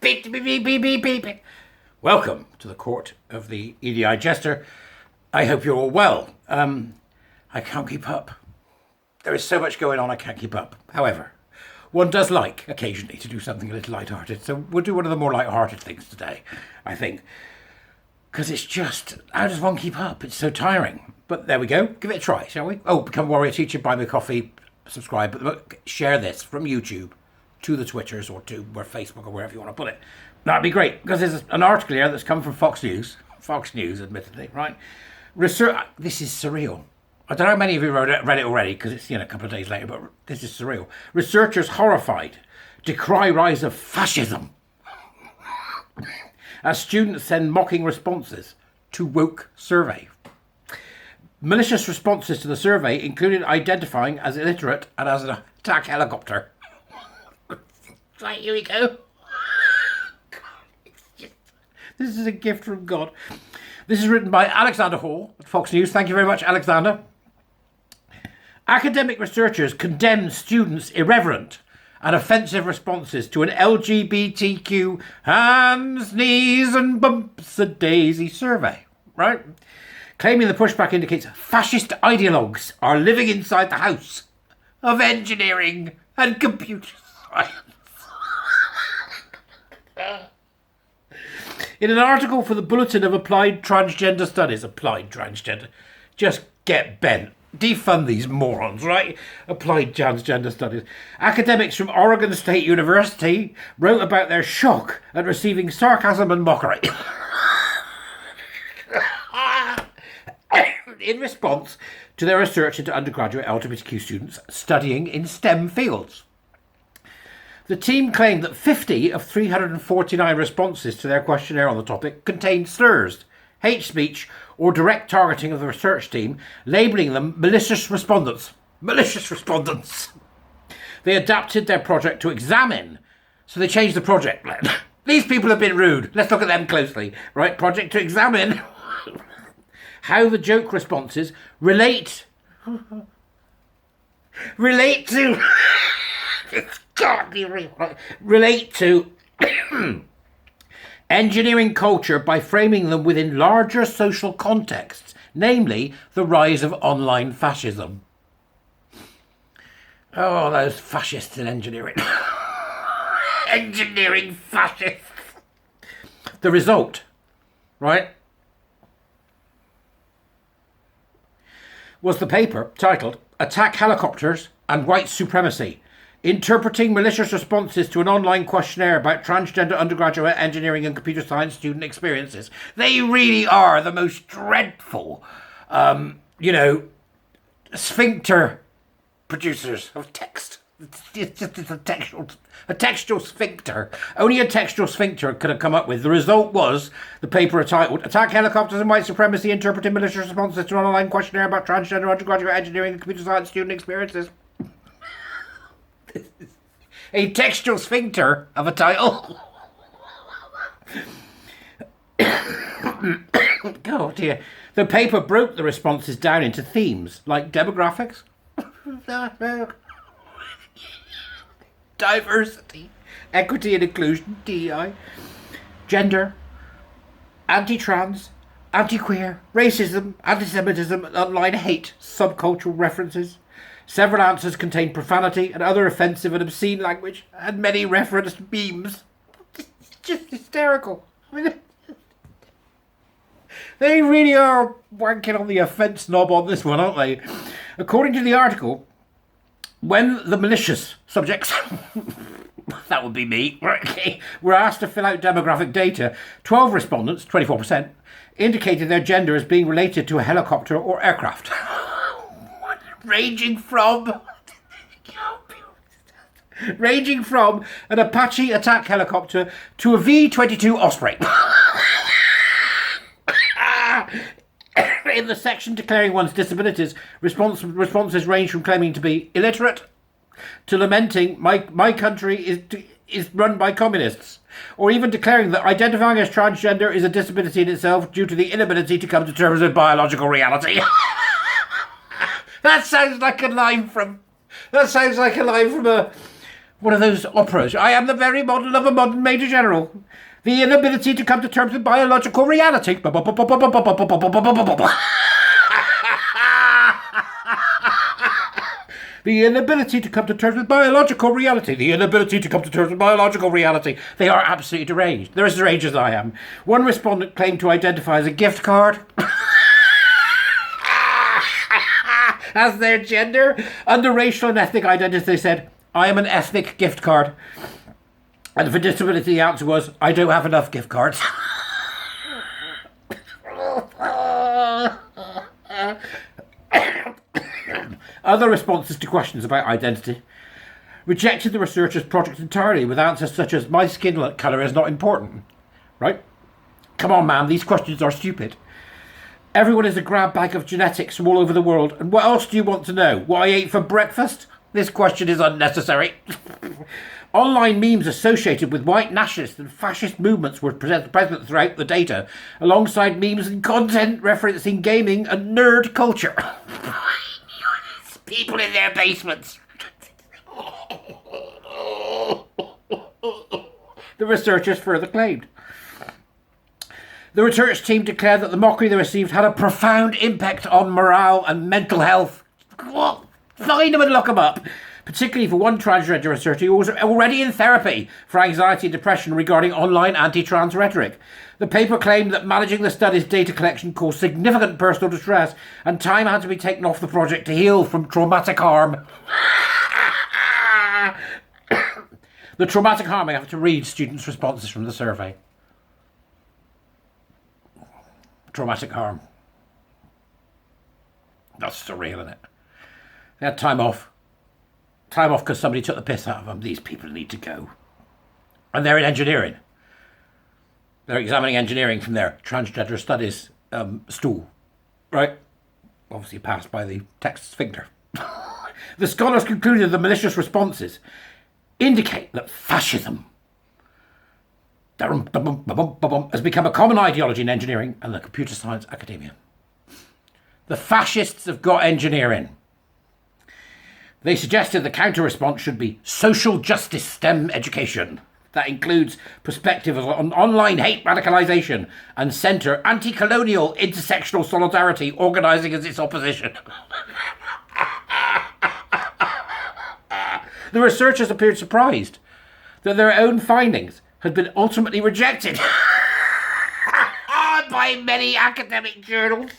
Beep, beep, beep, beep, beep, beep. Welcome to the court of the EDI Jester. I hope you're all well. I can't keep up. There is so much going on I can't keep up. However, one does like occasionally to do something a little light-hearted, so we'll do one of the more light-hearted things today, I think. Because it's just, how does one keep up? It's so tiring. But there we go. Give it a try, shall we? Oh, become a warrior teacher, buy me a coffee, subscribe, but share this from YouTube to the Twitters or to Facebook or wherever you want to put it. That'd be great, because there's an article here that's come from Fox News, admittedly, right? Research. This is surreal. I don't know how many of you read it already, because it's a couple of days later, but this is surreal. Researchers horrified decry rise of fascism as students send mocking responses to woke survey. Malicious responses to the survey included identifying as illiterate and as an attack helicopter. Right, here we go. This is a gift from God. This is written by Alexander Hall at Fox News. Thank you very much, Alexander. Academic researchers condemn students' irreverent and offensive responses to an LGBTQ hands, knees and bumps a daisy survey, right? Claiming the pushback indicates fascist ideologues are living inside the house of engineering and computer science. In an article for the Bulletin of Applied Transgender Studies, just get bent. Defund these morons, right? Applied Transgender Studies. Academics from Oregon State University wrote about their shock at receiving sarcasm and mockery in response to their research into undergraduate LGBTQ students studying in STEM fields. The team claimed that 50 of 349 responses to their questionnaire on the topic contained slurs, hate speech, or direct targeting of the research team, labelling them malicious respondents. Malicious respondents. They adapted their project to examine, so they changed the project plan. These people have been rude. Let's look at them closely. Right, project to examine how the joke responses relate to it can't be real. Relate to engineering culture by framing them within larger social contexts, namely the rise of online fascism. Oh, those fascists in engineering. Engineering fascists. The result, right, was the paper titled Attack Helicopters and White Supremacy, interpreting malicious responses to an online questionnaire about transgender undergraduate engineering and computer science student experiences. They really are the most dreadful, sphincter producers of text. It's just a textual sphincter. Only a textual sphincter could have come up with. The result was the paper titled Attack Helicopters and White Supremacy, interpreting malicious responses to an online questionnaire about transgender undergraduate engineering and computer science student experiences. A textual sphincter of a title. Oh dear. The paper broke the responses down into themes like demographics, diversity, equity and inclusion, DEI, gender, anti-trans, anti-queer, racism, anti-Semitism, and online hate, subcultural references. Several answers contained profanity and other offensive and obscene language, and many referenced memes. It's just hysterical. I mean, they really are wanking on the offence knob on this one, aren't they? According to the article, when the malicious subjects, that would be me, were asked to fill out demographic data, 12 respondents, 24%, indicated their gender as being related to a helicopter or aircraft. Ranging from an Apache attack helicopter to a V-22 Osprey. In the section declaring one's disabilities, responses range from claiming to be illiterate to lamenting my country is run by communists, or even declaring that identifying as transgender is a disability in itself due to the inability to come to terms with biological reality. That sounds like a line from a One of those operas. I am the very model of a modern Major General. The inability to come to terms with biological reality. The inability to come to terms with biological reality. The inability to come to terms with biological reality. They are absolutely deranged. They're as deranged as I am. One respondent claimed to identify as a gift card as their gender. Under racial and ethnic identity, they said, I am an ethnic gift card. And for disability, the answer was, I don't have enough gift cards. Other responses to questions about identity rejected the researchers' project entirely with answers such as, my skin colour is not important. Right? Come on, man, these questions are stupid. Everyone is a grab bag of genetics from all over the world. And what else do you want to know? What I ate for breakfast? This question is unnecessary. Online memes associated with white nationalist and fascist movements were present throughout the data, alongside memes and content referencing gaming and nerd culture. People in their basements. The researchers further claimed. The research team declared that the mockery they received had a profound impact on morale and mental health. What? Find them and lock them up. Particularly for one transgender researcher who was already in therapy for anxiety and depression regarding online anti-trans rhetoric. The paper claimed that managing the study's data collection caused significant personal distress and time had to be taken off the project to heal from traumatic harm. The traumatic harm, I have to read students' responses from the survey. Traumatic harm. That's surreal, isn't it? They had time off. Time off because somebody took the piss out of them. These people need to go. And they're in engineering. They're examining engineering from their transgender studies stool. Right? Obviously passed by the text sphincter. The scholars concluded the malicious responses indicate that fascism has become a common ideology in engineering and the computer science academia. The fascists have got engineering. They suggested the counter-response should be social justice STEM education. That includes perspective on online hate radicalisation and centre anti-colonial intersectional solidarity organising as its opposition. The researchers appeared surprised that their own findings had been ultimately rejected by many academic journals.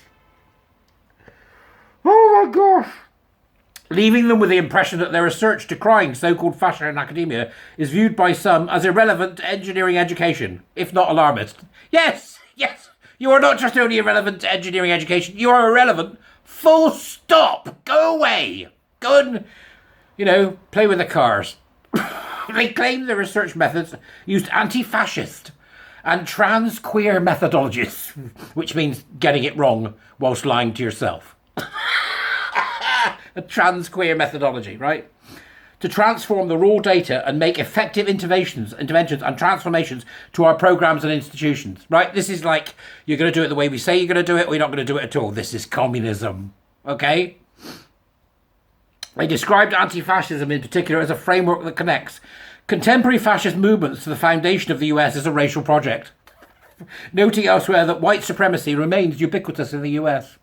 Oh my gosh. Leaving them with the impression that their research decrying so-called fashion in academia is viewed by some as irrelevant to engineering education, if not alarmist. Yes, you are not just only irrelevant to engineering education, you are irrelevant, full stop. Go away. Go and, play with the cars. They claim the research methods used anti-fascist and trans-queer methodologies, which means getting it wrong whilst lying to yourself. A trans-queer methodology, right? To transform the raw data and make effective interventions and transformations to our programs and institutions, right? This is like, you're going to do it the way we say you're going to do it, or you're not going to do it at all. This is communism, okay? They described anti-fascism in particular as a framework that connects contemporary fascist movements to the foundation of the US as a racial project, noting elsewhere that white supremacy remains ubiquitous in the US.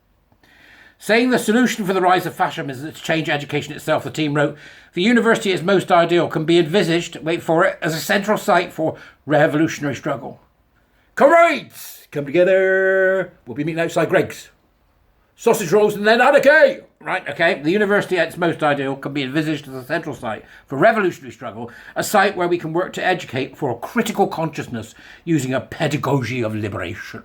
Saying the solution for the rise of fascism is to change education itself, the team wrote, the university as most ideal can be envisaged, wait for it, as a central site for revolutionary struggle. Comrades, come together. We'll be meeting outside Greg's. Sausage rolls and then anarchy. Right, okay. The university at its most ideal can be envisaged as a central site for revolutionary struggle, a site where we can work to educate for a critical consciousness using a pedagogy of liberation.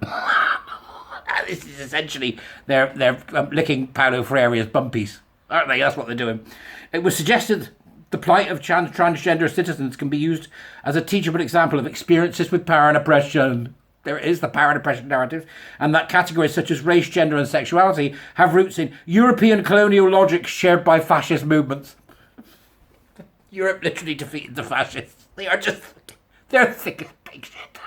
This is essentially they're licking Paulo Freire's bumpies, aren't they? That's what they're doing. It was suggested the plight of transgender citizens can be used as a teachable example of experiences with power and oppression. There is the power and oppression narrative, and that categories such as race, gender and sexuality have roots in European colonial logic shared by fascist movements. Europe literally defeated the fascists. They're thick as pig shit.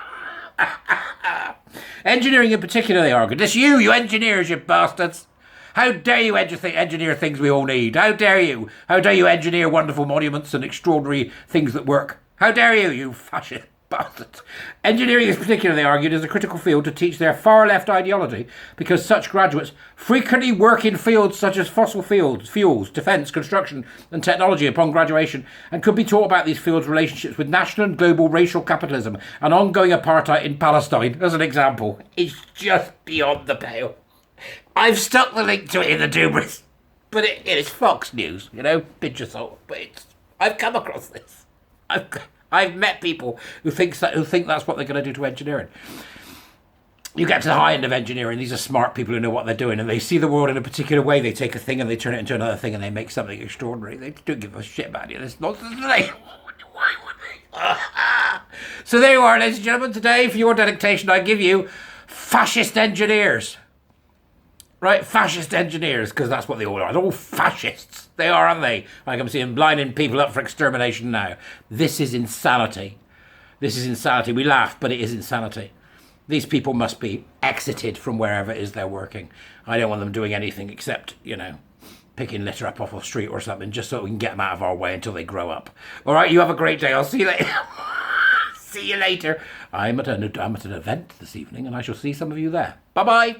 Engineering in particular, they argued. It's you engineers, you bastards, How dare you engineer things we all need? How dare you? How dare you engineer wonderful monuments and extraordinary things that work? How dare you, you fascist bastards? Engineering is particularly, they argued, is a critical field to teach their far-left ideology because such graduates frequently work in fields such as fossil fuels, defence, construction and technology upon graduation, and could be taught about these fields' relationships with national and global racial capitalism and ongoing apartheid in Palestine, as an example. It's just beyond the pale. I've stuck the link to it in the Dubris, but it is Fox News, you know, pinch of salt, but I've come across this. I've met people who think that's what they're going to do to engineering. You get to the high end of engineering, these are smart people who know what they're doing, and they see the world in a particular way. They take a thing and they turn it into another thing and they make something extraordinary. They don't give a shit about it. It's nonsense, do they? Why would they? So there you are, ladies and gentlemen. Today, for your dedication, I give you fascist engineers. Right, fascist engineers, because that's what they all are. They're all fascists. They are, aren't they? Like I'm seeing blinding people up for extermination now. This is insanity. This is insanity. We laugh, but it is insanity. These people must be exited from wherever it is they're working. I don't want them doing anything except, you know, picking litter up off the street or something, just so we can get them out of our way until they grow up. All right, you have a great day. I'll see you later. See you later. I'm at an event this evening, and I shall see some of you there. Bye-bye.